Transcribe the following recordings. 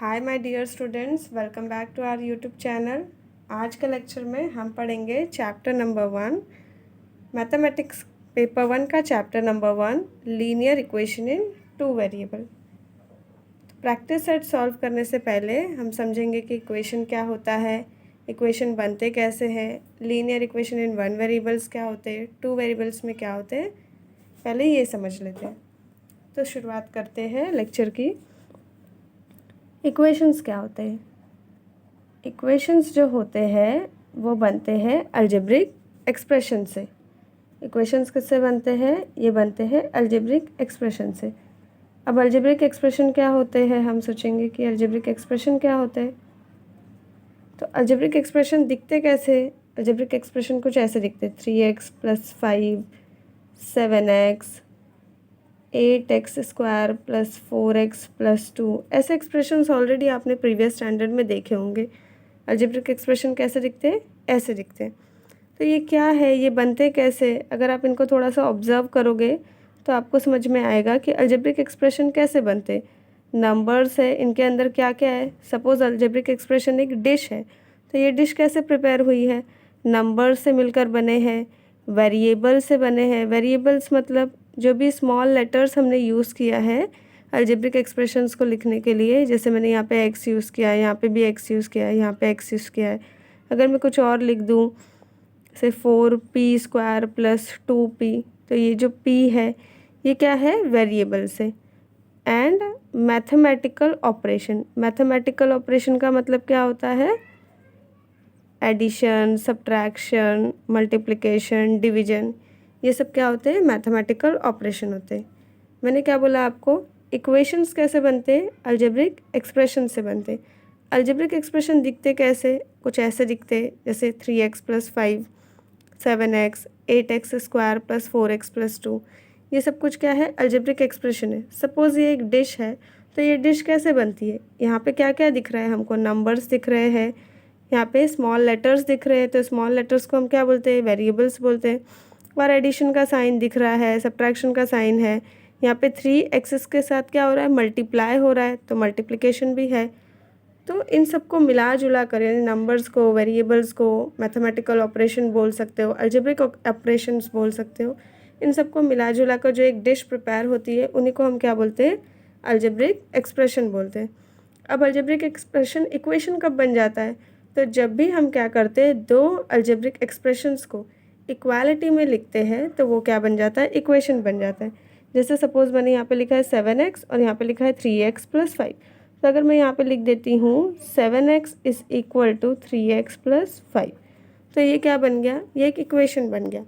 Hi my dear students, welcome back to our YouTube channel. आज के lecture में हम पढ़ेंगे चैप्टर नंबर 1 मैथमेटिक्स पेपर 1 का chapter number 1 linear equation in 2 variable. Practice set solve करने से पहले हम समझेंगे कि इक्वेशन क्या होता है, इक्वेशन बनते कैसे हैं, लीनियर इक्वेशन इन 1 वेरिएबल्स क्या होते हैं, 2 वेरिएबल्स में क्या होते हैं, पहले ये समझ लेते हैं। तो शुरुआत करते हैं लेक्चर की। इक्वेशंस क्या होते हैं? इक्वेशंस जो होते हैं वो बनते हैं अलजेब्रिक एक्सप्रेशन से। इक्वेशंस किससे बनते हैं? ये बनते हैं अलजेब्रिक एक्सप्रेशन से। अब अलजेब्रिक एक्सप्रेशन क्या होते हैं, हम सोचेंगे कि अलजेब्रिक एक्सप्रेशन क्या होते हैं। तो अलजेब्रिक एक्सप्रेशन दिखते कैसे? अलजेब्रिक एक्सप्रेशन कुछ ऐसे दिखते, 3x + 5 7x 8x² + 4x + 2। ऐसे एक्सप्रेशंस ऑलरेडी आपने प्रीवियस स्टैंडर्ड में देखे होंगे। अलजेब्रिक एक्सप्रेशन कैसे दिखते हैं? ऐसे दिखते हैं। तो ये क्या है, ये बनते कैसे? अगर आप इनको थोड़ा सा ऑब्जर्व करोगे तो आपको समझ में आएगा कि अलजेब्रिक एक्सप्रेशन कैसे बनते। नंबर्स है, इनके अंदर क्या क्या है। सपोज़ अलजेब्रिक एक्सप्रेशन एक डिश है, तो ये डिश कैसे प्रिपेयर हुई है? नंबर से मिलकर बने हैं, वेरिएबल से बने हैं। वेरिएबल्स मतलब जो भी स्मॉल लेटर्स हमने यूज़ किया है अलजेब्रिक एक्सप्रेशंस को लिखने के लिए, जैसे मैंने यहाँ पे x यूज़ किया है, यहाँ पे भी x यूज़ किया है, यहाँ पे x यूज़ किया है। अगर मैं कुछ और लिख दूँ से 4p² + 2p, तो ये जो p है ये क्या है? वेरिएबल से। And mathematical operation, mathematical operation का मतलब क्या होता है? एडिशन, सब्ट्रैक्शन, मल्टीप्लिकेशन, डिवीजन, ये सब क्या होते हैं? मैथमेटिकल ऑपरेशन होते हैं। मैंने क्या बोला आपको? इक्वेशंस कैसे बनते हैं? अलजेब्रिक एक्सप्रेशन से बनते। अलजेब्रिक एक्सप्रेशन दिखते कैसे? कुछ ऐसे दिखते, जैसे 3x + 5 7x 8x² + 4x + 2। ये सब कुछ क्या है? अलजेब्रिक एक्सप्रेशन है। सपोज़ ये एक डिश है, तो ये डिश कैसे बनती है? यहाँ पे क्या क्या दिख रहा है हमको? नंबर्स दिख रहे हैं, यहाँ पे स्मॉल लेटर्स दिख रहे हैं, तो स्मॉल लेटर्स को हम क्या बोलते हैं? वेरिएबल्स बोलते हैं। और एडिशन का साइन दिख रहा है, सब्ट्रैक्शन का साइन है। यहाँ पे 3x के साथ क्या हो रहा है? मल्टीप्लाई हो रहा है, तो मल्टीप्लिकेशन भी है। तो इन सबको मिला जुला कर, यानी नंबर्स को, वेरिएबल्स को मैथमेटिकल ऑपरेशन बोल सकते हो, अलजेब्रिक ऑपरेशंस बोल सकते हो। इन सबको मिला जुला कर जो एक डिश प्रिपेयर होती है, उन्हीं को हम क्या बोलते हैं? अलजेब्रिक एक्सप्रेशन बोलते हैं। अब अलजेब्रिक एक्सप्रेशन इक्वेशन कब बन जाता है? तो जब भी हम क्या करते हैं, दो अलजेब्रिक एक्सप्रेशंस को इक्वालिटी में लिखते हैं, तो वो क्या बन जाता है? इक्वेशन बन जाता है। जैसे सपोज़ मैंने यहाँ पे लिखा है 7x और यहाँ पे लिखा है 3x + 5। तो अगर मैं यहाँ पे लिख देती हूँ 7x = 3x + 5, तो ये क्या बन गया? ये एक इक्वेशन बन गया।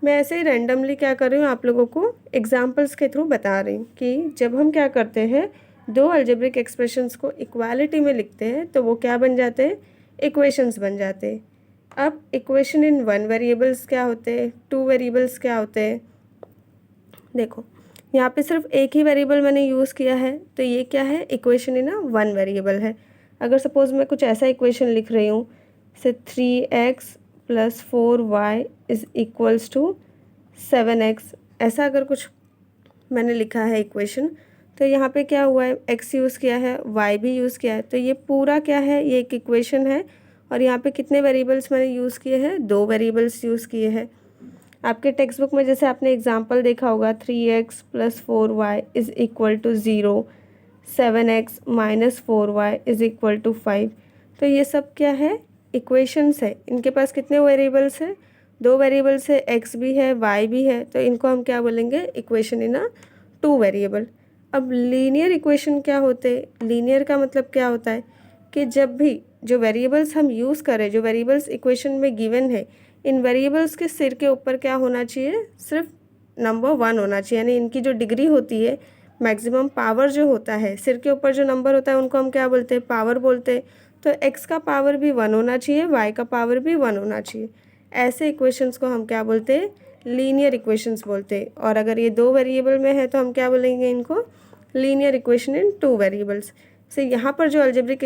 मैं ऐसे ही रैंडमली क्या कर रही हूँ, आप लोगों को एग्जांपल्स के थ्रू बता रही हूँ कि जब हम क्या करते हैं, दो अलजेब्रिक एक्सप्रेशंस को इक्वालिटी में लिखते हैं, तो वो क्या बन जाते हैं? इक्वेशंस बन जाते हैं। अब इक्वेशन इन 1 वेरिएबल्स क्या होते हैं, 2 वेरिएबल्स क्या होते हैं? देखो यहाँ पे सिर्फ एक ही वेरिएबल मैंने यूज़ किया है, तो ये क्या है? इक्वेशन इन 1 वेरिएबल है। अगर सपोज़ मैं कुछ ऐसा इक्वेशन लिख रही हूँ, से 3x + 4y = 7x, ऐसा अगर कुछ मैंने लिखा है इक्वेशन, तो यहाँ पे क्या हुआ है? x यूज़ किया है, y भी यूज़ किया है, तो ये पूरा क्या है? ये एक इक्वेशन है। और यहाँ पे कितने वेरिएबल्स मैंने यूज़ किए हैं? 2 वेरिएबल्स यूज़ किए हैं। आपके टेक्स्ट बुक में जैसे आपने एग्जांपल देखा होगा, 3x + 4y = 0, 7x - 4y = 5। तो ये सब क्या है? इक्वेशंस है। इनके पास कितने वेरिएबल्स हैं? 2 वेरिएबल्स है, x भी है, y भी है, तो इनको हम क्या बोलेंगे? Equation in 2 variable. अब लीनियर इक्वेशन क्या होते हैं? लीनियर का मतलब क्या होता है कि जब भी जो वेरिएबल्स हम यूज़ करें, जो वेरिएबल्स इक्वेशन में गिवन है, इन वेरिएबल्स के सिर के ऊपर क्या होना चाहिए? सिर्फ नंबर 1 होना चाहिए, यानी इनकी जो डिग्री होती है, मैक्सिमम पावर जो होता है, सिर के ऊपर जो नंबर होता है उनको हम क्या बोलते हैं? पावर बोलते हैं। तो x का पावर भी 1 होना चाहिए, y का पावर भी 1 होना चाहिए। ऐसे इक्वेशंस को हम क्या बोलते हैं? लीनियर इक्वेशंस बोलते हैं। और अगर ये 2 वेरिएबल में है तो हम क्या बोलेंगे इनको? Linear equation in 2 variables. से यहाँ पर जो अलजेब्रिक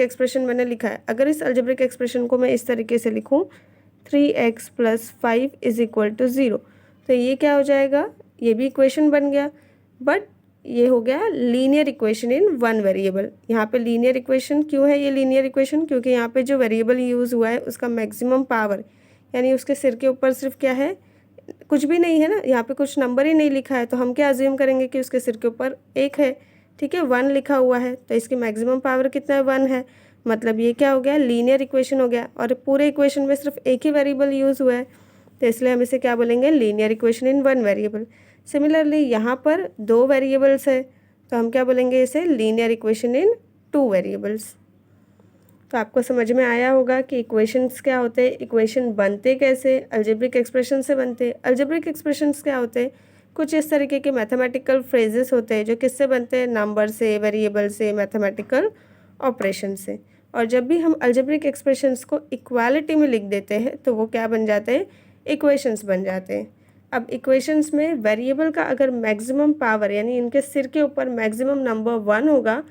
एक्सप्रेशन मैंने लिखा है, अगर इस अलजेब्रिक एक्सप्रेशन को मैं इस तरीके से लिखूँ, 3x + 5 = 0, तो ये क्या हो जाएगा? ये भी इक्वेशन बन गया। बट ये हो गया linear equation in one variable. यहाँ पे लीनियर इक्वेशन क्यों है ये लीनियर इक्वेशन? क्योंकि यहाँ पे जो वेरिएबल यूज़ हुआ है उसका मैक्सिमम पावर, यानी उसके सिर के ऊपर सिर्फ क्या है, कुछ भी नहीं है ना, यहाँ पे कुछ नंबर ही नहीं लिखा है, तो हम क्या अज्यूम करेंगे कि उसके सिर के ऊपर एक है, ठीक है, 1 लिखा हुआ है, तो इसकी मैक्सिमम पावर कितना है, 1 है। मतलब ये क्या हो गया, लीनियर इक्वेशन हो गया, और पूरे इक्वेशन में सिर्फ एक ही वेरिएबल यूज़ हुआ है, तो इसलिए हम इसे क्या बोलेंगे, linear equation in one variable. Similarly यहाँ पर 2 वेरिएबल्स है, तो हम क्या बोलेंगे, इसे लीनियर इक्वेशन इन 2 वेरिएबल्स। तो आपको समझ में आया होगा कि इक्वेशंस क्या होते हैं, इक्वेशन बनते कैसे, अलजेब्रिक एक्सप्रेशन से बनते हैं। अलजेब्रिक एक्सप्रेशंस क्या होते हैं, कुछ इस तरीके के मैथमेटिकल फ्रेजेस होते हैं जो किससे बनते हैं, नंबर से, वेरिएबल से, मैथमेटिकल ऑपरेशन से। और जब भी हम अलजेब्रिक एक्सप्रेशंस को इक्वालिटी में लिख देते हैं तो वो क्या बन जाते हैं, इक्वेशंस बन जाते हैं। अब इक्वेशंस में वेरिएबल का अगर मैक्सिमम पावर यानी इनके सिर के ऊपर मैक्सिमम नंबर 1 होगा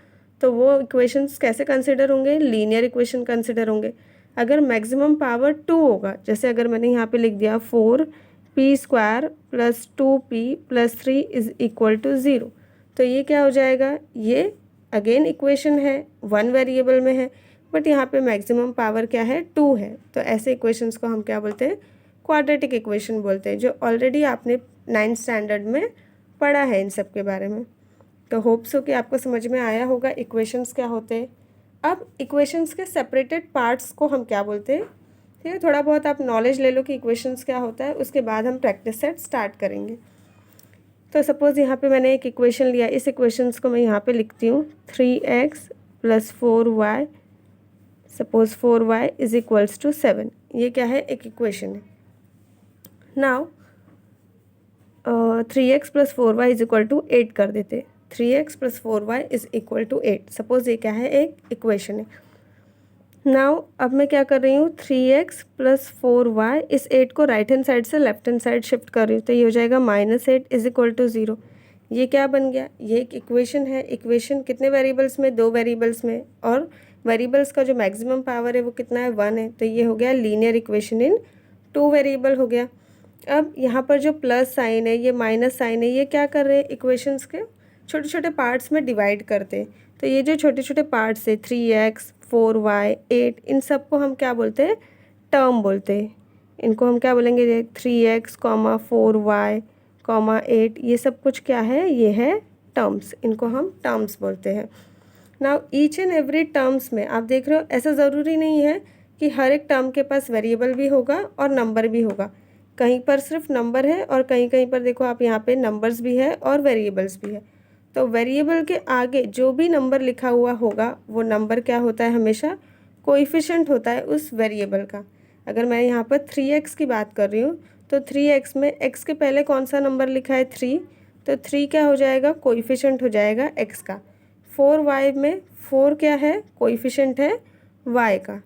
तो वो इक्वेशंस कैसे कंसिडर होंगे, लीनियर इक्वेशन कंसिडर होंगे। अगर मैक्सिमम पावर 2 होगा, जैसे अगर मैंने यहाँ पे लिख दिया 4p² + 2p + 3 is equal to 0, तो ये क्या हो जाएगा, ये अगेन इक्वेशन है, 1 वेरिएबल में है, बट यहाँ पे मैक्सिमम पावर क्या है, 2 है। तो ऐसे इक्वेशंस को हम क्या बोलते हैं, क्वाड्रेटिक इक्वेशन बोलते हैं, जो ऑलरेडी आपने 9th स्टैंडर्ड में पढ़ा है इन सब के बारे में। तो होप्स हो कि आपको समझ में आया होगा इक्वेशंस क्या होते हैं। अब इक्वेशंस के सेपरेटेड पार्ट्स को हम क्या बोलते हैं, ठीक है, थोड़ा बहुत आप नॉलेज ले लो कि इक्वेशंस क्या होता है, उसके बाद हम प्रैक्टिस सेट स्टार्ट करेंगे। तो सपोज़ यहाँ पे मैंने एक इक्वेशन लिया, इस इक्वेशंस को मैं यहाँ पे लिखती हूँ 3x + 4y, suppose 4y is equals to 7। ये क्या है, एक इक्वेशन है। Now 3x + 4y is equal to 8 कर देते, 3x + 4y is equal to 8। Suppose ये क्या है, एक इक्वेशन है। नाउ अब मैं क्या कर रही हूँ, 3x + 4y, इस 8 को राइट हैंड साइड से लेफ्ट हैंड साइड शिफ्ट कर रही हूँ, तो ये हो जाएगा -8 इज इक्वल टू 0। ये क्या बन गया, ये एक इक्वेशन है। इक्वेशन कितने वेरिएबल्स में, 2 वेरिएबल्स में, और वेरिएबल्स का जो मैक्सिमम पावर है वो कितना है, 1 है, तो ये हो गया लीनियर इक्वेशन इन 2 वेरिएबल हो गया। अब यहाँ पर जो प्लस साइन है, ये माइनस साइन है, ये क्या कर रहे हैं, इक्वेशंस के छोटे छोटे पार्ट्स में डिवाइड करते हैं। तो ये जो छोटे छोटे पार्ट्स है 3x 4y 8, इन सब को हम क्या बोलते हैं, टर्म बोलते हैं। इनको हम क्या बोलेंगे, 3x, 4y, 8, ये सब कुछ क्या है, ये है टर्म्स, इनको हम टर्म्स बोलते हैं। Now each and every terms में आप देख रहे हो, ऐसा ज़रूरी नहीं है कि हर एक टर्म के पास वेरिएबल भी होगा और नंबर भी होगा। कहीं पर सिर्फ नंबर है और कहीं कहीं पर देखो आप यहाँ पे नंबर्स भी है और वेरिएबल्स भी है। तो वेरिएबल के आगे जो भी नंबर लिखा हुआ होगा वो नंबर क्या होता है, हमेशा कोएफिशिएंट होता है उस वेरिएबल का। अगर मैं यहाँ पर 3x की बात कर रही हूँ तो 3x में x के पहले कौन सा नंबर लिखा है, 3, तो 3 क्या हो जाएगा, कोएफिशिएंट हो जाएगा x का। 4y में 4 क्या है, कोएफिशिएंट है y का।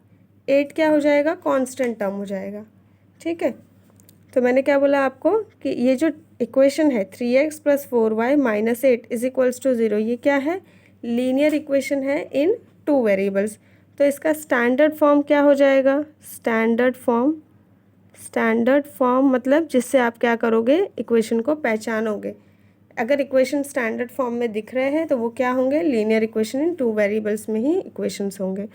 8 क्या हो जाएगा, कांस्टेंट टर्म हो जाएगा। ठीक है, तो मैंने क्या बोला आपको कि ये जो इक्वेशन है 3x + 4y - 8 is equals to 0, ये क्या है, लीनियर इक्वेशन है इन 2 वेरिएबल्स। तो इसका स्टैंडर्ड फॉर्म क्या हो जाएगा, स्टैंडर्ड फॉर्म मतलब जिससे आप क्या करोगे, इक्वेशन को पहचानोगे। अगर इक्वेशन स्टैंडर्ड फॉर्म में दिख रहे हैं तो वो क्या होंगे, लीनियर इक्वेशन इन 2 वेरिएबल्स में ही इक्वेशंस होंगे।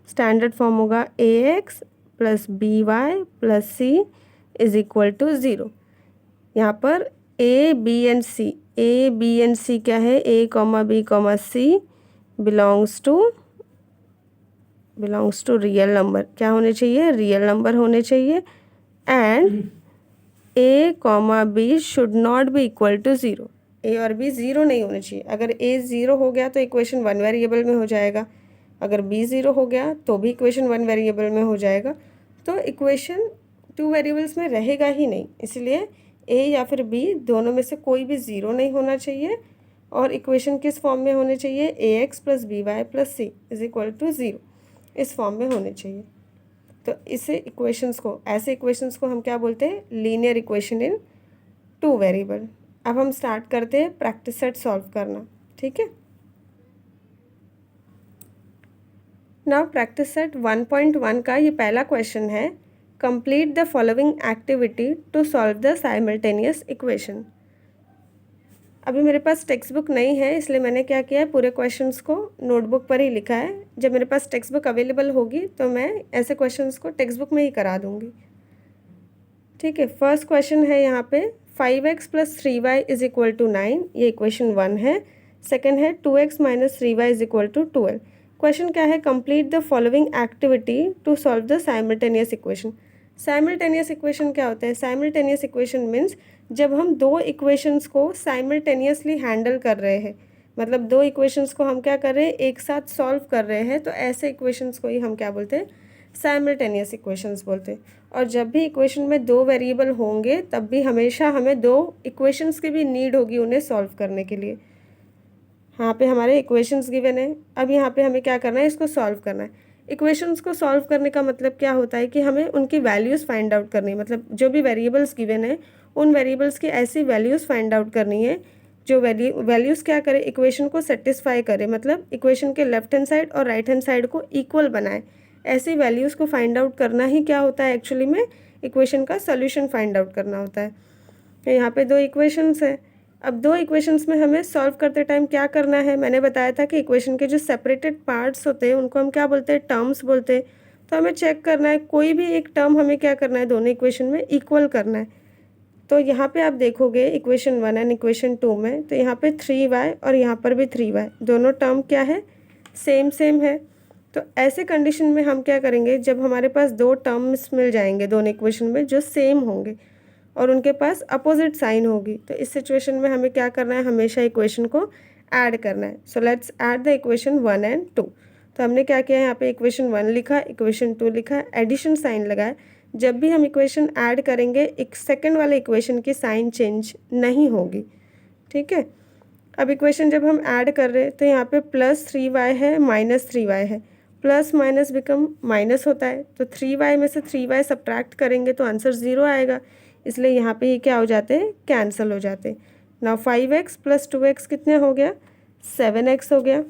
स्टैंडर्ड फॉर्म होगा ax + by + c is equal to 0। यहाँ पर a b एंड c क्या है, a, b, c belongs to real number. क्या होने चाहिए, रियल नंबर होने चाहिए। And a, b should not be equal to 0। a और b 0 नहीं होने चाहिए। अगर a 0 हो गया तो इक्वेशन 1 वेरिएबल में हो जाएगा, अगर b 0 हो गया तो भी इक्वेशन 1 वेरिएबल में हो जाएगा। तो इक्वेशन 2 वेरिएबल्स में रहेगा ही नहीं, इसलिए a या फिर b दोनों में से कोई भी 0 नहीं होना चाहिए। और इक्वेशन किस फॉर्म में होने चाहिए, ax + by + c is equal to 0, इस फॉर्म में होने चाहिए। तो ऐसे इक्वेशंस को हम क्या बोलते हैं, लीनियर इक्वेशन इन 2 वेरिएबल। अब हम स्टार्ट करते हैं प्रैक्टिस सेट सॉल्व करना। ठीक है, नाउ प्रैक्टिस सेट 1.1 का ये पहला क्वेश्चन है, complete the following activity to solve the simultaneous equation. अभी मेरे पास टेक्स्ट बुक नहीं है, इसलिए मैंने क्या किया है, पूरे क्वेश्चंस को नोटबुक पर ही लिखा है। जब मेरे पास टेक्स्ट बुक अवेलेबल होगी तो मैं ऐसे क्वेश्चंस को टेक्स्ट बुक में ही करा दूँगी। ठीक है, फर्स्ट क्वेश्चन है यहाँ पे 5x + 3y = 9, ये इक्वेशन 1 है। सेकंड है 2x - 3y = 12। क्वेश्चन क्या है, complete the following activity to solve the simultaneous equation. Simultaneous equation क्या होता है? साइमल्टेनियस इक्वेशन मीन्स जब हम दो इक्वेशंस को साइमल्टेनियसली हैंडल कर रहे हैं, मतलब दो इक्वेशंस को हम क्या कर रहे हैं, एक साथ सॉल्व कर रहे हैं, तो ऐसे इक्वेशंस को ही हम क्या बोलते हैं, साइमल्टेनियस इक्वेशंस बोलते हैं। और जब भी इक्वेशन में दो वेरिएबल होंगे तब भी हमेशा हमें दो इक्वेशंस की भी नीड होगी उन्हें सॉल्व करने के लिए। यहाँ पे हमारे इक्वेशंस गिवन है, अब यहाँ पे हमें क्या करना है, इसको सॉल्व करना है। इक्वेशंस को सॉल्व करने का मतलब क्या होता है कि हमें उनकी वैल्यूज़ फाइंड आउट करनी है, मतलब जो भी वेरिएबल्स गिवन है उन वेरिएबल्स की ऐसी वैल्यूज़ फाइंड आउट करनी है जो वैल्यूज़ क्या करे, इक्वेशन को सेटिस्फाई करे, मतलब इक्वेशन के लेफ्ट हैंड साइड और राइट हैंड साइड को इक्वल बनाए। ऐसी वैल्यूज़ को फाइंड आउट करना ही क्या होता है, एक्चुअली में इक्वेशन का सोल्यूशन फाइंड आउट करना होता है। तो यहाँ पे दो इक्वेशंस है, अब दो इक्वेशंस में हमें सॉल्व करते टाइम क्या करना है, मैंने बताया था कि इक्वेशन के जो सेपरेटेड पार्ट्स होते हैं उनको हम क्या बोलते हैं, टर्म्स बोलते हैं। तो हमें चेक करना है कोई भी एक टर्म हमें क्या करना है, दोनों इक्वेशन में इक्वल करना है। तो यहाँ पे आप देखोगे इक्वेशन 1 एंड इक्वेशन 2 में, तो यहाँ पे 3y और यहाँ पर भी 3y, दोनों टर्म क्या है, सेम है। तो ऐसे कंडीशन में हम क्या करेंगे, जब हमारे पास दो टर्म्स मिल जाएंगे दोनों इक्वेशन में जो सेम होंगे और उनके पास अपोजिट साइन होगी, तो इस सिचुएशन में हमें क्या करना है, हमेशा इक्वेशन को ऐड करना है। So let's add the equation 1 and 2। तो हमने क्या किया, यहाँ पे इक्वेशन 1 लिखा, इक्वेशन 2 लिखा, एडिशन साइन लगाया। जब भी हम इक्वेशन ऐड करेंगे एक सेकंड वाले इक्वेशन की साइन चेंज नहीं होगी। ठीक है, अब इक्वेशन जब हम ऐड कर रहे हैं तो यहाँ पे +3y है, -3y है, प्लस माइनस बिकम माइनस होता है, तो 3y में से 3y सब्ट्रैक्ट करेंगे तो आंसर 0 आएगा, इसलिए यहाँ पे ये क्या हो जाते हैं, कैंसिल हो जाते हैं। नाउ 5x + 2x कितने हो गया, 7x हो गया।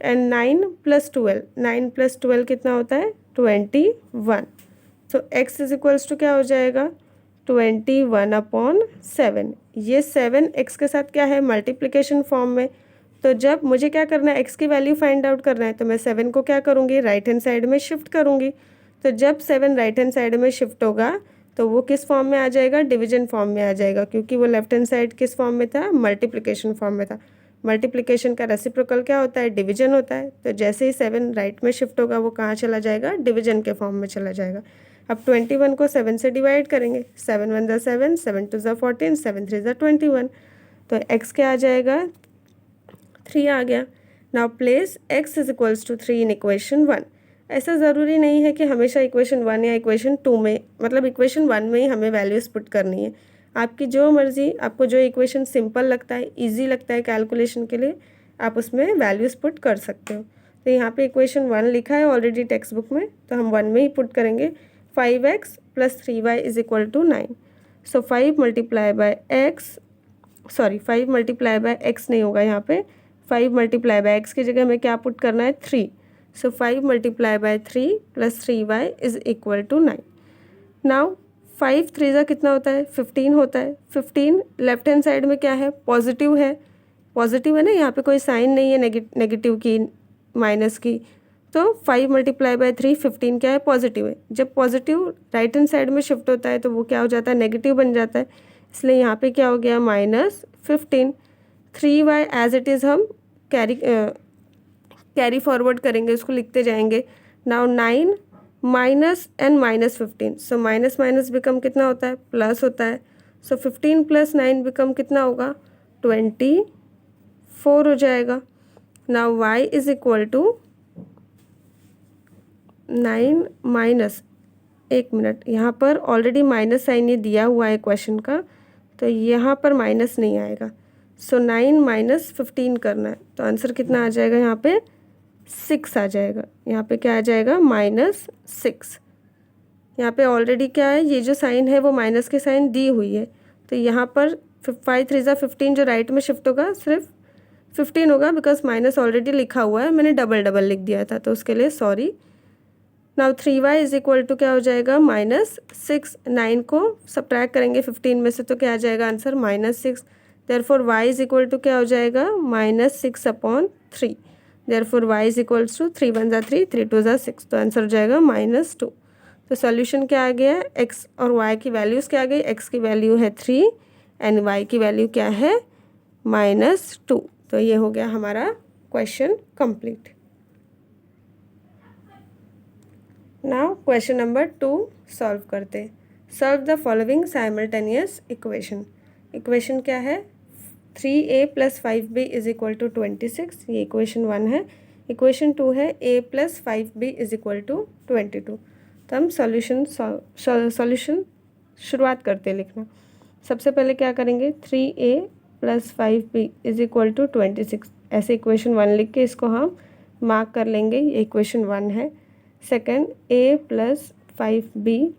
एंड 9 + 12, 9 + 12 कितना होता है, 21। तो x = क्या हो जाएगा, 21/7। ये 7 x के साथ क्या है, मल्टीप्लिकेशन फॉर्म में। तो जब मुझे क्या करना है, x की वैल्यू फाइंड आउट करना है, तो मैं 7 को क्या करूँगी, राइट हैंड साइड में शिफ्ट करूँगी। तो जब 7 राइट हैंड साइड में शिफ्ट होगा तो वो किस फॉर्म में आ जाएगा, डिवीजन फॉर्म में आ जाएगा, क्योंकि वो लेफ्ट हैंड साइड किस फॉर्म में था, मल्टीप्लिकेशन फॉर्म में था। मल्टीप्लिकेशन का रेसिप्रोकल क्या होता है, डिवीजन होता है। तो जैसे ही 7 राइट में शिफ्ट होगा वो कहाँ चला जाएगा, डिवीजन के फॉर्म में चला जाएगा। अब 21 को 7 से डिवाइड करेंगे, 7 × 1 = 7, 7 × 2 = 14, 7 × 3 = 21। तो x क्या आ जाएगा, 3 आ गया। नाउ प्लेस x = 3 इन इक्वेशन 1। ऐसा ज़रूरी नहीं है कि हमेशा इक्वेशन 1 या इक्वेशन 2 में, मतलब इक्वेशन 1 में ही हमें वैल्यूज़ पुट करनी है। आपकी जो मर्ज़ी, आपको जो इक्वेशन सिंपल लगता है, इजी लगता है कैलकुलेशन के लिए, आप उसमें वैल्यूज़ पुट कर सकते हो। तो यहाँ पे इक्वेशन 1 लिखा है ऑलरेडी टेक्स्ट बुक में, तो हम 1 में ही पुट करेंगे। 5x + 3y = 9। सो 5 × x नहीं होगा यहाँ पे, 5 × x की जगह हमें क्या पुट करना है, 3। सो 5 × 3 + 3y = 9। नाउ 5 3 जा कितना होता है, 15 होता है। 15 लेफ्ट हैंड साइड में क्या है, पॉजिटिव है, पॉजिटिव है ना, यहाँ पे कोई साइन नहीं है नेगेटिव की, माइनस की। तो 5 × 3 15 क्या है, पॉजिटिव है। जब पॉजिटिव राइट हैंड साइड में शिफ्ट होता है तो वो क्या हो जाता है, नेगेटिव बन जाता है, इसलिए यहाँ पे क्या हो गया, -15। 3y एज इट इज़ हम कैरी फॉरवर्ड करेंगे, उसको लिखते जाएंगे। Now 9 minus and -15, so minus minus become कितना होता है, प्लस होता है। सो 15 + 9 बिकम कितना होगा, 24 हो जाएगा। नाउ y = 9 माइनस, एक मिनट, यहाँ पर ऑलरेडी माइनस साइन ये दिया हुआ है क्वेश्चन का, तो यहाँ पर माइनस नहीं आएगा। सो 9 - 15 करना है, तो आंसर कितना आ जाएगा, यहाँ पे 6 आ जाएगा। यहाँ पे क्या आ जाएगा, -6। यहाँ पे ऑलरेडी क्या है, ये जो साइन है वो माइनस की साइन दी हुई है, तो यहाँ पर 5 3 = 15 जो राइट में शिफ्ट होगा सिर्फ 15 होगा, बिकॉज माइनस ऑलरेडी लिखा हुआ है, मैंने डबल लिख दिया था, तो उसके लिए सॉरी। नाउ 3y = क्या हो जाएगा, -6। 9 को सब्ट्रैक्ट करेंगे 15 में से, तो क्या आ जाएगा answer, -6। Therefore y is equal to क्या हो जाएगा -6/3। Therefore y is equals to 3 1 3 3 2 6, तो आंसर हो जाएगा -2। तो सॉल्यूशन क्या आ गया, x और y की वैल्यूज़ क्या आ गई, x की वैल्यू है 3 एंड y की वैल्यू क्या है -2। तो ये हो गया हमारा question complete. Now question number 2 solve करते हैं। Solve the following simultaneous equation. Equation क्या है, 3a + 5b is equal to 26, ये इक्वेशन 1 है। इक्वेशन 2 है a + 5b is equal to 22। तो हम सॉल्यूशन शुरुआत करते हैं लिखना। सबसे पहले क्या करेंगे, 3a + 5b is equal to 26, ऐसे इक्वेशन 1 लिख के इसको हम मार्क कर लेंगे, ये इक्वेशन 1 है। Second, a + 5b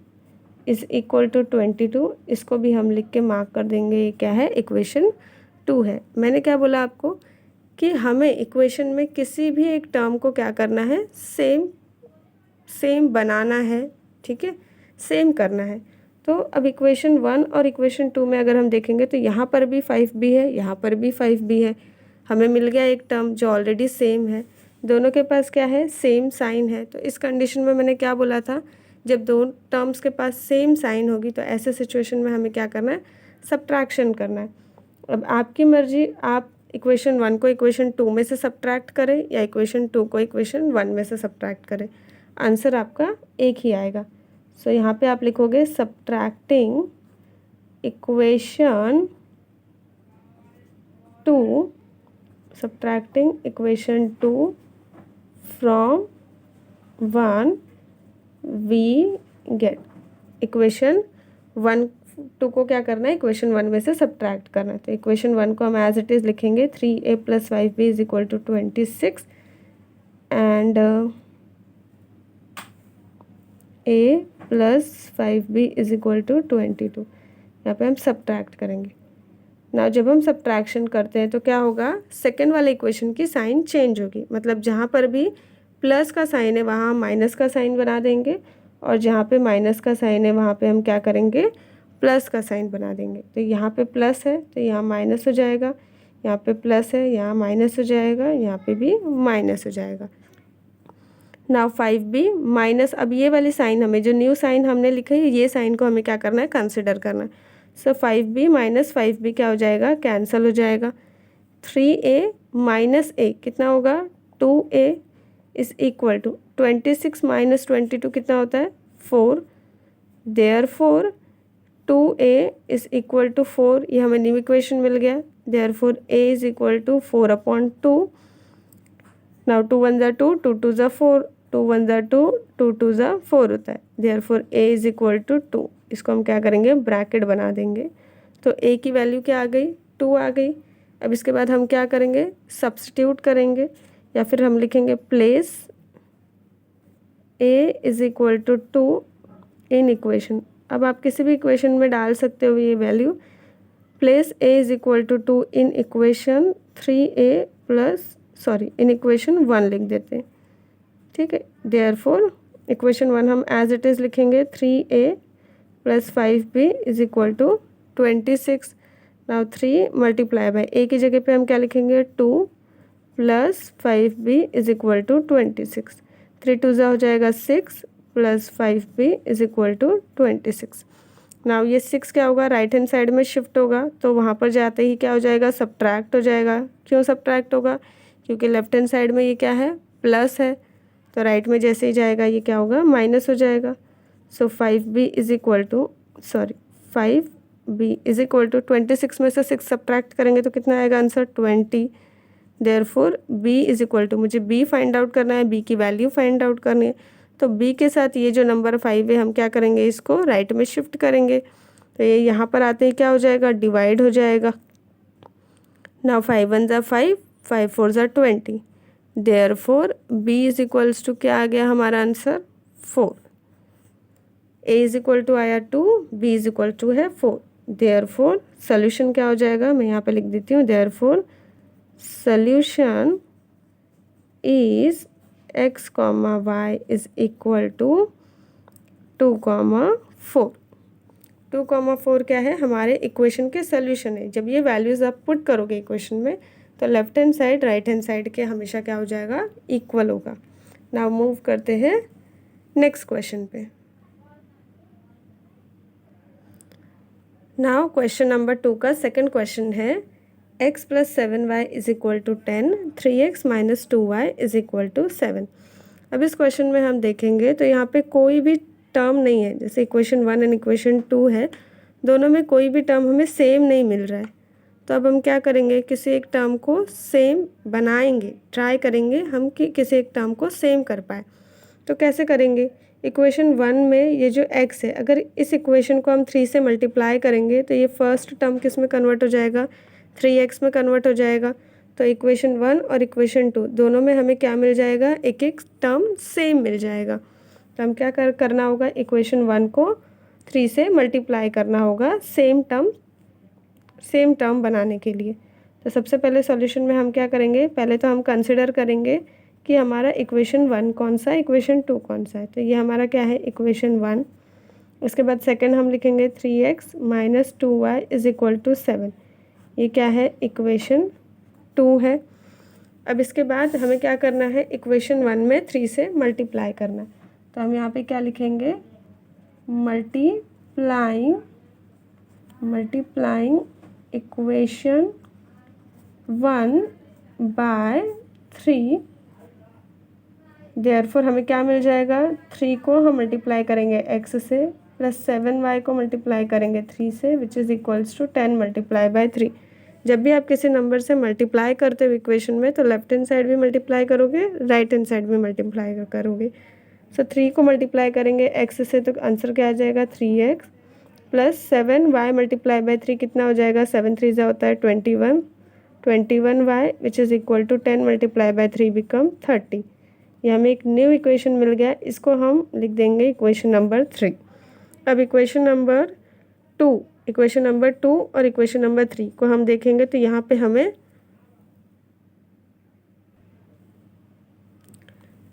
is equal to 22, इसको भी हम लिख के मार्क कर देंगे, ये क्या है, इक्वेशन 2 है। मैंने क्या बोला आपको कि हमें इक्वेशन में किसी भी एक टर्म को क्या करना है, सेम बनाना है, ठीक है, सेम करना है। तो अब इक्वेशन 1 और इक्वेशन 2 में अगर हम देखेंगे तो यहाँ पर भी 5b है, यहाँ पर भी 5b है। हमें मिल गया एक टर्म जो ऑलरेडी सेम है, दोनों के पास क्या है, सेम साइन है। तो इस कंडीशन में मैंने क्या बोला था, जब दो टर्म्स के पास सेम साइन होगी तो ऐसे सिचुएशन में हमें क्या करना है, सब्ट्रैक्शन करना है। अब आपकी मर्जी, आप इक्वेशन 1 को इक्वेशन 2 में से सब्ट्रैक्ट करें या इक्वेशन 2 को इक्वेशन 1 में से सब्ट्रैक्ट करें, आंसर आपका एक ही आएगा। सो यहाँ पे आप लिखोगे subtracting equation 2 from 1 we get. Equation 1 2 को क्या करना है, इक्वेशन 1 में से सब्ट्रैक्ट करना है। तो इक्वेशन 1 को हम एज इट इज़ लिखेंगे, 3a + 5b is equal to 26 and a + 5b is equal to 22। यहाँ पे हम सब्ट्रैक्ट करेंगे ना। जब हम सब्ट्रैक्शन करते हैं तो क्या होगा, सेकेंड वाले इक्वेशन की साइन चेंज होगी, मतलब जहाँ पर भी प्लस का साइन है वहाँ हम माइनस का साइन बना देंगे, और जहाँ पे माइनस का साइन है वहाँ पे हम क्या करेंगे, प्लस का साइन बना देंगे। तो यहाँ पे प्लस है तो यहाँ माइनस हो जाएगा, यहाँ पे प्लस है यहाँ माइनस हो जाएगा, यहाँ पे भी माइनस हो जाएगा। नाउ 5b माइनस, अब ये वाली साइन हमें, जो न्यू साइन हमने लिखा है, ये साइन को हमें क्या करना है, कंसिडर करना है। सो 5b - 5b क्या हो जाएगा, कैंसिल हो जाएगा। 3a - a कितना होगा, 2a इज़ इक्वल टू 26 - 22 कितना होता है, 4। Therefore 2a is equal to 4, ये हमें न्यू इक्वेशन मिल गया। Therefore a is equal to 4/2। Now 2 1 ज़ा 2, 2 2 ज़ा 4, 2 1 ज़ा 2, 2 2 ज़ा 4 होता है। Therefore a is equal to 2, इसको हम क्या करेंगे, ब्रैकेट बना देंगे। तो a की वैल्यू क्या आ गई, 2 आ गई। अब इसके बाद हम क्या करेंगे, सब्स्टिट्यूट करेंगे, या फिर हम लिखेंगे place a is equal to 2 in equation. अब आप किसी भी इक्वेशन में डाल सकते हो ये वैल्यू। Place a is equal to 2 in equation 3a plus in equation 1 लिख देते हैं, ठीक है। देयरफॉर इक्वेशन 1 हम एज इट इज़ लिखेंगे, 3a + 5b is equal to 26। Now 3 multiply by a की जगह पे हम क्या लिखेंगे, 2 + 5b इज़ इक्वल टू 26। 3 2 ज़ा हो जाएगा 6 + 5b is equal to 26। Now ये 6 क्या होगा, राइट हैंड साइड में शिफ्ट होगा, तो वहाँ पर जाते ही क्या हो जाएगा, सब्ट्रैक्ट हो जाएगा। क्यों सब्ट्रैक्ट होगा, क्योंकि लेफ्ट हैंड साइड में ये क्या है, प्लस है, तो राइट में जैसे ही जाएगा ये क्या होगा, माइनस हो जाएगा। सो 5b इज़ इक्वल टू 26 में से 6 सब्ट्रैक्ट करेंगे तो कितना आएगा answer, 20। Therefore b is equal to, मुझे b फाइंड आउट करना है, b की वैल्यू फाइंड आउट करनी है, तो b के साथ ये जो नंबर 5 है हम क्या करेंगे, इसको राइट में शिफ्ट करेंगे, तो ये यहाँ पर आते ही क्या हो जाएगा, डिवाइड हो जाएगा। नाउ 5 1 ज़ा 5, 5 4 ज़ा 20। Therefore b is equals to क्या आ गया हमारा answer, 4। a is equal to आया 2, b इज़ इक्वल टू है 4। देयरफॉर सोल्यूशन क्या हो जाएगा, मैं यहाँ पे लिख देती हूँ, therefore solution is x, y is equal to 2, 4। 2,4 क्या है, हमारे इक्वेशन के सोल्यूशन है। जब ये वैल्यूज़ आप पुट करोगे इक्वेशन में तो left hand side right hand side के हमेशा क्या हो जाएगा, इक्वल होगा। नाउ मूव करते हैं नेक्स्ट क्वेश्चन पे। नाउ क्वेश्चन नंबर 2 का सेकंड क्वेश्चन है x + 7y = 10, 3x - 2y = 7। अब इस क्वेश्चन में हम देखेंगे तो यहाँ पे कोई भी टर्म नहीं है, जैसे इक्वेशन 1 एंड इक्वेशन 2 है, दोनों में कोई भी टर्म हमें सेम नहीं मिल रहा है। तो अब हम क्या करेंगे, किसी एक टर्म को सेम बनाएंगे, ट्राई करेंगे हम कि किसी एक टर्म को सेम कर पाए। तो कैसे करेंगे, इक्वेशन 1 में ये जो x है, अगर इस इक्वेशन को हम 3 से मल्टीप्लाई करेंगे तो ये फर्स्ट टर्म किस में कन्वर्ट हो जाएगा, 3x में कन्वर्ट हो जाएगा। तो इक्वेशन 1 और इक्वेशन 2 दोनों में हमें क्या मिल जाएगा, एक एक टर्म सेम मिल जाएगा। तो हम क्या करना होगा, इक्वेशन 1 को 3 से मल्टीप्लाई करना होगा सेम टर्म बनाने के लिए। तो सबसे पहले सॉल्यूशन में हम क्या करेंगे, पहले तो हम कंसिडर करेंगे कि हमारा इक्वेशन 1 कौन सा है, इक्वेशन 2 कौन सा है। तो ये हमारा क्या है, इक्वेशन 1। उसके बाद सेकंड हम लिखेंगे 3x - 2y = 7। ये क्या है, इक्वेशन 2 है। अब इसके बाद हमें क्या करना है, इक्वेशन 1 में 3 से मल्टीप्लाई करना है। तो हम यहाँ पे क्या लिखेंगे, मल्टीप्लाइंग इक्वेशन 1 बाय 3। देयरफॉर हमें क्या मिल जाएगा, 3 को हम मल्टीप्लाई करेंगे x से प्लस 7y को मल्टीप्लाई करेंगे 3 से, विच इज़ इक्वल्स टू 10 × 3। जब भी आप किसी नंबर से मल्टीप्लाई करते हो इक्वेशन में तो लेफ्ट हैंड साइड भी मल्टीप्लाई करोगे, राइट हैंड साइड भी मल्टीप्लाई करोगे। सो 3 को मल्टीप्लाई करेंगे x से तो आंसर क्या आ जाएगा, 3x प्लस 7y × 3 कितना हो जाएगा, 7 3 ज़ा होता है 21y which is equal to 10 × 3 become 30। ये हमें एक न्यू इक्वेशन मिल गया, इसको हम लिख देंगे इक्वेशन नंबर 3। अब इक्वेशन नंबर 2 और इक्वेशन नंबर 3 को हम देखेंगे तो यहाँ पे हमें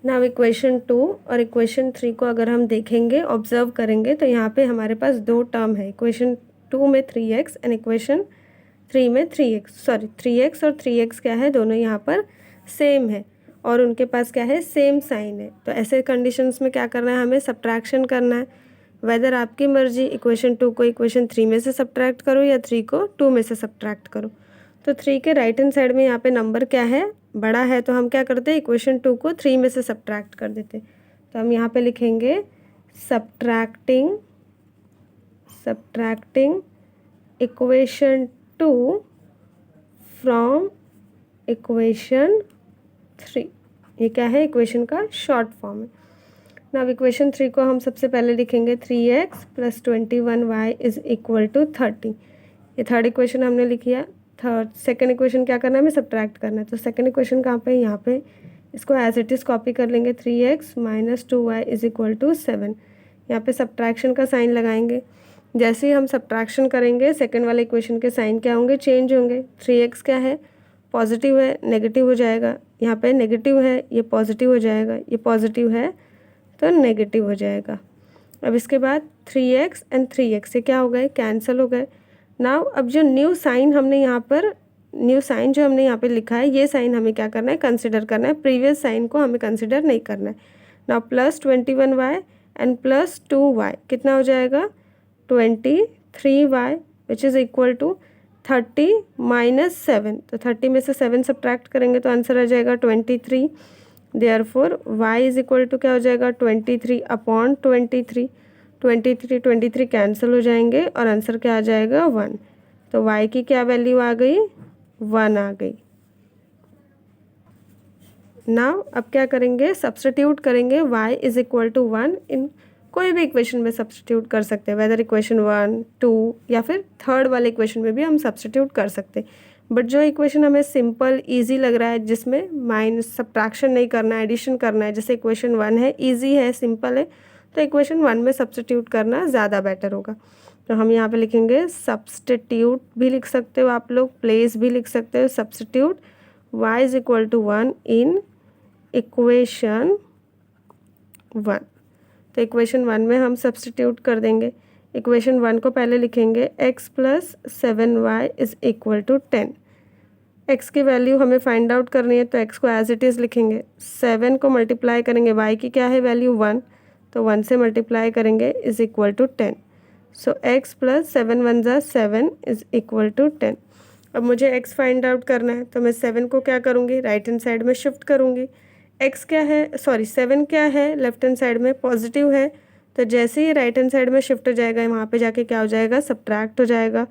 नाउ इक्वेशन 2 और इक्वेशन 3 को अगर हम देखेंगे, ऑब्जर्व करेंगे तो यहाँ पे हमारे पास दो टर्म है, इक्वेशन 2 में 3x एंड इक्वेशन 3 में 3x और 3x क्या है, दोनों यहाँ पर सेम है और उनके पास क्या है, सेम साइन है। तो ऐसे कंडीशंस में क्या करना है, हमें सब्ट्रैक्शन करना है। वेदर आपकी मर्जी, इक्वेशन 2 को इक्वेशन 3 में से सब्ट्रैक्ट करो या 3 को 2 में से सब्ट्रैक्ट करो। तो 3 के राइट हैंड साइड में यहाँ पे नंबर क्या है, बड़ा है, तो हम क्या करते हैं, इक्वेशन 2 को 3 में से सब्ट्रैक्ट कर देते। तो हम यहाँ पे लिखेंगे सब्ट्रैक्टिंग इक्वेशन 2 फ्रॉम इक्वेशन 3। ये क्या है, इक्वेशन का शॉर्ट फॉर्म है। नाउ इक्वेशन 3 को हम सबसे पहले लिखेंगे 3x + 21y = 30। ये थर्ड इक्वेशन हमने लिखी है। सेकंड इक्वेशन क्या करना है, हमें सब्ट्रैक्ट करना है। तो सेकंड इक्वेशन कहाँ पे है, यहाँ पे। इसको एज इट इज़ कॉपी कर लेंगे, 3x - 2y = 7। यहाँ पे सब्ट्रैक्शन का साइन लगाएंगे। जैसे ही हम सब्ट्रैक्शन करेंगे सेकंड वाले इक्वेशन के साइन क्या होंगे, चेंज होंगे। 3x क्या है, पॉजिटिव है, नेगेटिव हो जाएगा। यहाँ पे नेगेटिव है, ये पॉजिटिव हो जाएगा। ये पॉजिटिव है तो नेगेटिव हो जाएगा। अब इसके बाद 3x एंड 3x से क्या हो गए, कैंसिल हो गए। नाउ अब जो न्यू साइन जो हमने यहाँ पे लिखा है, ये साइन हमें क्या करना है, कंसिडर करना है। प्रीवियस साइन को हमें कंसिडर नहीं करना है। Now plus 21y and plus 2y कितना हो जाएगा, 23y which is equal to 30 - 7। तो 30 में से 7 सब्ट्रैक्ट करेंगे तो आंसर आ जाएगा 23। Therefore y is equal to क्या हो जाएगा, 23/23। 23 कैंसिल हो जाएंगे और आंसर क्या आ जाएगा, 1। तो y की क्या वैल्यू आ गई, 1 आ गई। नाउ अब क्या करेंगे, सब्स्टिट्यूट करेंगे। y इज़ इक्वल टू 1 इन कोई भी इक्वेशन में सब्स्टिट्यूट कर सकते हैं, वेदर इक्वेशन 1, 2 या फिर थर्ड वाले इक्वेशन में भी हम सब्स्टिट्यूट कर सकते हैं। बट जो इक्वेशन हमें सिंपल ईजी लग रहा है, जिसमें माइनस सब्ट्रैक्शन नहीं करना है, एडिशन करना है, जैसे इक्वेशन 1 है, ईजी है, सिंपल है, तो इक्वेशन 1 में सब्स्टिट्यूट करना ज़्यादा बेटर होगा। तो हम यहाँ पे लिखेंगे, सब्स्टिट्यूट भी लिख सकते हो आप लोग, प्लेस भी लिख सकते हो। Substitute y is equal to 1 in equation 1। तो इक्वेशन 1 में हम सब्स्टिट्यूट कर देंगे। इक्वेशन 1 को पहले लिखेंगे x plus 7y is equal to 10। x की वैल्यू हमें फाइंड आउट करनी है तो x को एज इट इज़ लिखेंगे। 7 को मल्टीप्लाई करेंगे, y की क्या है वैल्यू 1, तो 1 से मल्टीप्लाई करेंगे is equal to 10। So x plus 7 1 ज़ा 7 इज़ इक्वल टू 10। अब मुझे x फाइंड आउट करना है तो मैं 7 को क्या करूँगी, राइट हैंड साइड में शिफ्ट करूँगी। x क्या है, सॉरी 7 क्या है, लेफ्ट हैंड साइड में पॉजिटिव है, तो जैसे ही राइट हैंड साइड में शिफ्ट हो जाएगा वहाँ पे जाके क्या हो जाएगा, सब्ट्रैक्ट हो जाएगा।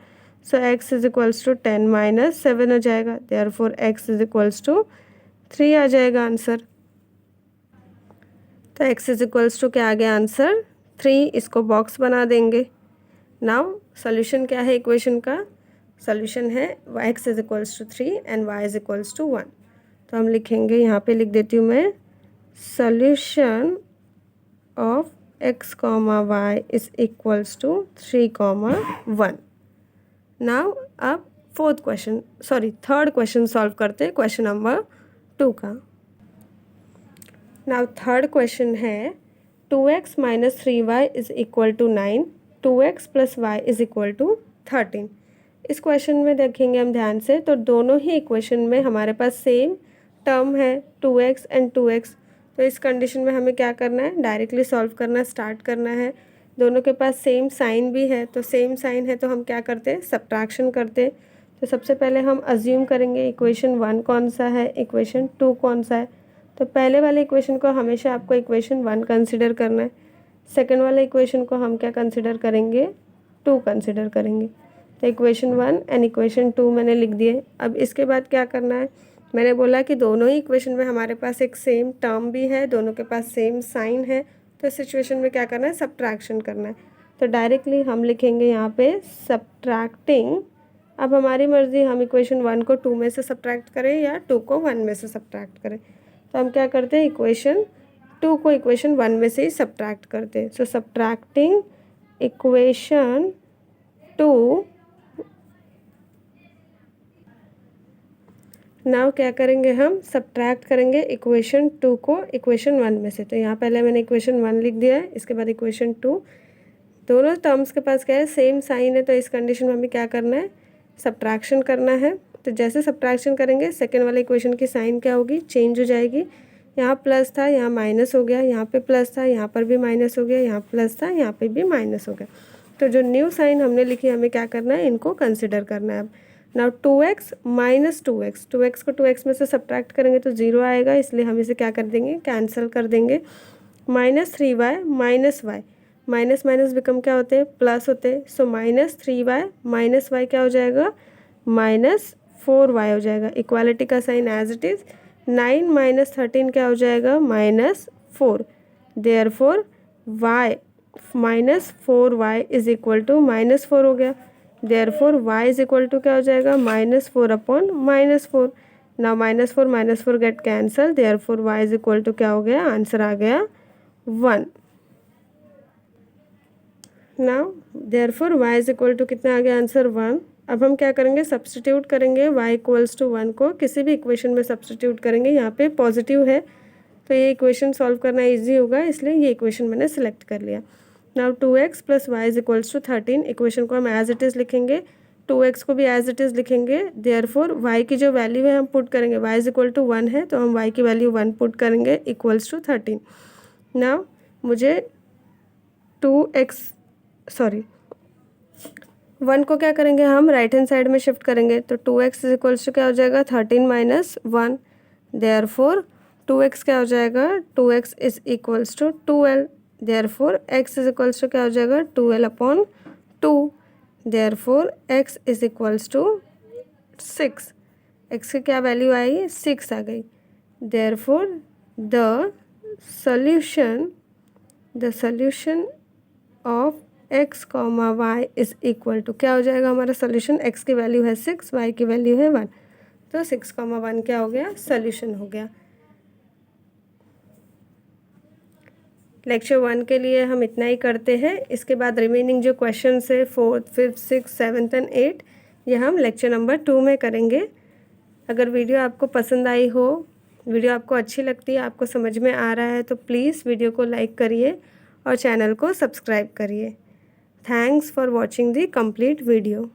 So x is equals to 10 minus 7 हो जाएगा, therefore x is equals to 3 आ जाएगा आंसर। तो x इज इक्वल्स टू क्या आ गया आंसर 3, इसको बॉक्स बना देंगे। नाउ सॉल्यूशन क्या है इक्वेशन का, सॉल्यूशन है x is equals to 3 and y is equals to 1। तो हम लिखेंगे, यहाँ पे लिख देती हूँ मैं, solution of x comma y is equals to 3 comma 1। Now अब थर्ड क्वेश्चन सॉल्व करते हैं, क्वेश्चन नंबर 2 का। नाउ थर्ड क्वेश्चन है 2x minus 3y is equal to 9, 2x plus y is equal to 13। इस क्वेश्चन में देखेंगे हम ध्यान से तो दोनों ही इक्वेशन में हमारे पास सेम टर्म है 2x एंड 2x। तो इस कंडीशन में हमें क्या करना है, डायरेक्टली सॉल्व करना स्टार्ट करना है। दोनों के पास सेम साइन भी है, तो सेम साइन है तो हम क्या करते हैं, सब्ट्रैक्शन करते। तो सबसे पहले हम अज्यूम करेंगे इक्वेशन 1 कौन सा है, इक्वेशन 2 कौन सा है। तो पहले वाले इक्वेशन को हमेशा आपको इक्वेशन 1 कंसिडर करना है, सेकेंड वाले इक्वेशन को हम क्या कंसिडर करेंगे, 2 कंसिडर करेंगे। तो इक्वेशन 1 एंड इक्वेशन 2 मैंने लिख दिए। अब इसके बाद क्या करना है, मैंने बोला कि दोनों ही इक्वेशन में हमारे पास एक सेम टर्म भी है, दोनों के पास सेम साइन है, तो इस सिचुएशन में क्या करना है, सब्ट्रैक्शन करना है। तो डायरेक्टली हम लिखेंगे यहाँ पे सब्ट्रैक्टिंग। अब हमारी मर्ज़ी, हम इक्वेशन 1 को 2 में से सब्ट्रैक्ट करें या 2 को 1 में से सब्ट्रैक्ट करें। तो हम क्या करते हैं, इक्वेशन 2 को इक्वेशन 1 में से ही सब्ट्रैक्ट करते हैं। सो सब्ट्रैक्टिंग इक्वेशन 2, नाउ क्या करेंगे, हम सब्ट्रैक्ट करेंगे इक्वेशन 2 को इक्वेशन 1 में से। तो यहाँ पहले मैंने इक्वेशन 1 लिख दिया है, इसके बाद इक्वेशन 2। दोनों टर्म्स के पास क्या है, सेम साइन है, तो इस कंडीशन में हमें क्या करना है, सब्ट्रैक्शन करना है। तो जैसे सब्ट्रैक्शन करेंगे सेकेंड वाले इक्वेशन की साइन क्या होगी, चेंज हो जाएगी। यहाँ प्लस था, यहाँ माइनस हो गया, यहाँ पे प्लस था, यहाँ पर भी माइनस हो गया, यहाँ प्लस था, यहाँ पे भी माइनस हो गया। तो जो न्यू साइन हमने लिखी, हमें क्या करना है, इनको कंसिडर करना है। अब now 2x minus 2x, 2x को 2x में से सब्ट्रैक्ट करेंगे तो 0 आएगा, इसलिए हम इसे क्या कर देंगे, कैंसिल कर देंगे। Minus 3y minus y, minus minus become क्या होते हैं, प्लस होते हैं। So minus 3y minus y क्या हो जाएगा, माइनस 4y हो जाएगा। इक्वालिटी का sign as it is. 9 minus 13 क्या हो जाएगा, minus 4। Therefore y minus 4y is equal to minus 4 हो गया। Therefore y is equal to क्या हो जाएगा, minus 4 upon minus 4। Now minus 4 get cancel, therefore y is equal to क्या हो गया, आंसर आ गया 1। Now therefore y is equal to कितना आ गया, आंसर 1। अब हम क्या करेंगे, सब्सटीट्यूट करेंगे y इक्वल्स टू 1 को किसी भी इक्वेशन में सब्सटीट्यूट करेंगे। यहाँ पे पॉजिटिव है तो ये इक्वेशन सॉल्व करना इजी होगा, इसलिए ये इक्वेशन मैंने सेलेक्ट कर लिया। Now 2x plus y is equals to 13, equation को हम एज इट इज़ लिखेंगे, 2x को भी एज इट इज़ लिखेंगे। देयरफॉर y की जो वैल्यू है हम पुट करेंगे, y इज इक्वल टू 1 है तो हम y की वैल्यू 1 पुट करेंगे इक्वल्स टू 13। नाउ मुझे 1 को क्या करेंगे, हम राइट हैंड साइड में शिफ्ट करेंगे, तो 2x इज इक्वल्स टू क्या हो जाएगा, 13 माइनस 1। देयरफॉर 2x क्या हो जाएगा, 2x is equals to 12। Therefore x is equals to क्या हो जाएगा, 12 upon 2। Therefore x is equals to 6। x की क्या वैल्यू आई, 6 आ गई। Therefore the solution of x comma y is equal to क्या हो जाएगा, हमारा सोल्यूशन x की वैल्यू है 6, y की वैल्यू है 1, तो 6 कॉमा 1 क्या हो गया, सोल्यूशन हो गया। लेक्चर 1 के लिए हम इतना ही करते हैं। इसके बाद रिमेनिंग जो क्वेश्चन है 4th 5th 6th 7th and 8th, ये हम लेक्चर नंबर 2 में करेंगे। अगर वीडियो आपको पसंद आई हो, वीडियो आपको अच्छी लगती है, आपको समझ में आ रहा है, तो प्लीज़ वीडियो को लाइक करिए और चैनल को सब्सक्राइब करिए। Thanks for watching the complete video.